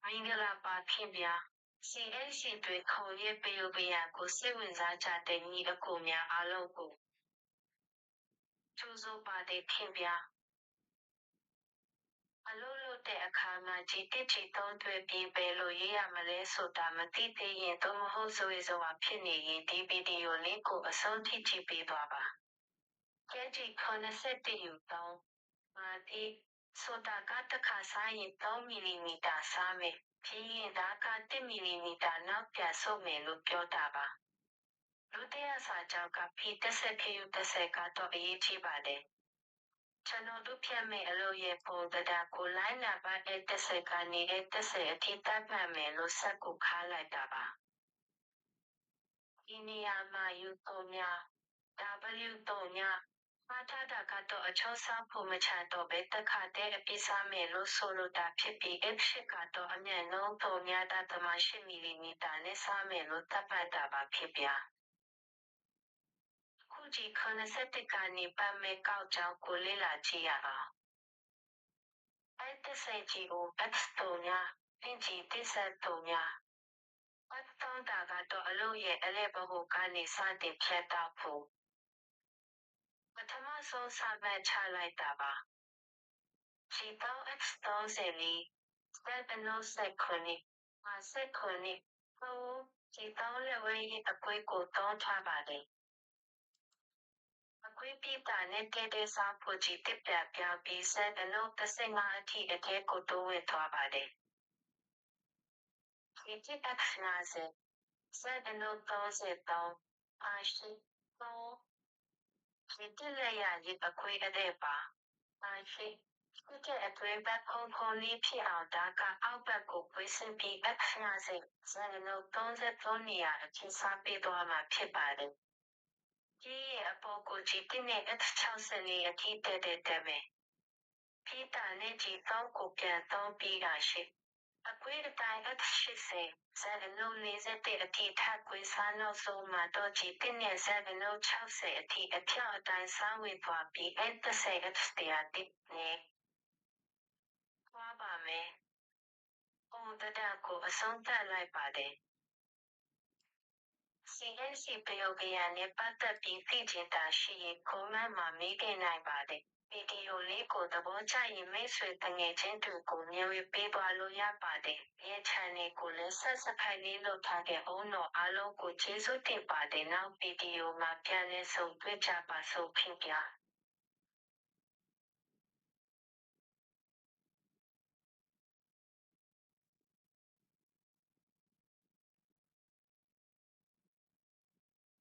မင်္ဂလာပါခင်ဗျာ CNC တွေခေါ်ရဲ့ပယုပယကိုစိတ်ဝင်စားကြတဲ့ညီအကိုများအားလုံးကိုကြိုဆိုပါတယ်ခင်ဗျာအလုပ်လုပ်တဲ့အခါမှာကြီးတစ်ချီသုံးသွဲပြီးပဲလို့ရေးရမလဲဆိုတာမသိသေးရင်တော့မဟုတ်ဆိုရစွာဖြစ်နေရင်ဒီဗီဒီယိုလေးကိုအဆုံးထိကြည့်ပေးသွားပါကြည့်ကြည့်81ယူ3မာတီဆိုတာကတစ်ခါစားရင်3မီလီမီတာစားမယ်ဖြစ်ရင်ဒါက1မီလီမီတာနောက်ပြန်ဆုပ်မယ်လို့ပြောတာပါဒုတိယစာကြောက်ကဖီ30ခယူ30ကတော့အရေးကြီးပါတယ်ကျွန်တော်တို့ဖြတ်မဲ့အလုပ်ရဲ့ပုံတရားကိုလိုင်းနာပါတဲ့30ကနေ30အထိတပ်မှတ်မယ်လို့ဆက်ကိုခါလိုက်တာပါဒီနေရာမှာယူ3များ W3 များမှားထားတာကတော့အချောစားဖို့မချတော့ပဲတခါတည်းအပြစ်စားမယ်လို့ဆိုလိုတာဖြစ်ပြီး F8 ကတော့အမြင့်နှုန်း3များ8မီလီမီတာနဲ့စားမယ်လို့သတ်မှတ်တာပါဖြစ်ဗျာခုကြီး81ကနေပတ်မဲ့ကောက်ကြောင်းကိုလေ့လာကြည့်ရအောင်အဲ့တဆယ်ကြီးကို X3 များအင်ဂျီ13များအတောင်းတာကတော့အလို့ရဲ့အလဲဘဟုကနေစတင်ဖြတ်တောက်ဖို့ပထမဆုံးစပတ်ချလိုက်တာပါခြေတောင်း X34 709မှာ79ဟိုခြေတောင်းလက်ဝဲရဲ့အကွေးကိုတောင်းထားပါတယ်အကွေးပြတာနဲ့တဲ့စားဖို့ကြီးတစ်ပြပြပြီးဆက်အလုံး35အထိအထဲကိုတိုးဝင်သွားပါတယ်ခြေတစ် X50 ဆက်အလုံး33အားရှိတော့ဒီတလည်းရည်အခွေအတဲ့ပါအားရှိဒီကအတွေ့အကြုံခုံလေးဖြစ်အောင်ဒါကအောက်ဘက်ကိုပွေးစင်ပြီး X50 ဆက်အလုံး33နေရာအချင်းစားပေးသွားမှာဖြစ်ပါတယ်ဒီရဲ့အပေါ်ကိုကြည့်တဲ့ X60 နေအထိတဲ့မယ်ဖြစ်တာနဲ့ဒီတော့ကိုပြန်တော့ပြီးတာရှိအကွေးတိုင်း X80 ဆက်အလုံး40အထိထပ်ကွေးစားနောက်ဆုံးမှာတော့ကြည့်တဲ့ဆက်အလုံး60အထိအဖြောက်အတိုင်းစားဝင်သွားပြီး X30 X100 တစ်နဲ့သွားပါမယ်။ဟိုတရားကိုအဆုံးသတ်လိုက်ပါတယ်။ CNC ပယုတ်ကရနဲ့ပတ်သက်ပြီးသိချင်တာရှိရင် comment မှာမေးခဲ့နိုင်ပါတယ်။ဗီဒီယိုလေးကိုသဘောကျရင်မိတ်ဆွေတငယ်ချင်းတွေကိုမျှဝေပေးသွားလို့ရပါတယ်။ဒီ channel ကိုလည်း subscribe လေးလုပ်ထားတဲ့ဦးတော်အားလုံးကိုကျေးဇူးတင်ပါတယ်။နောက်ဗီဒီယိုမှာပြန်လည်ဆုံတွေ့ကြပါစို့ခင်ဗျာ။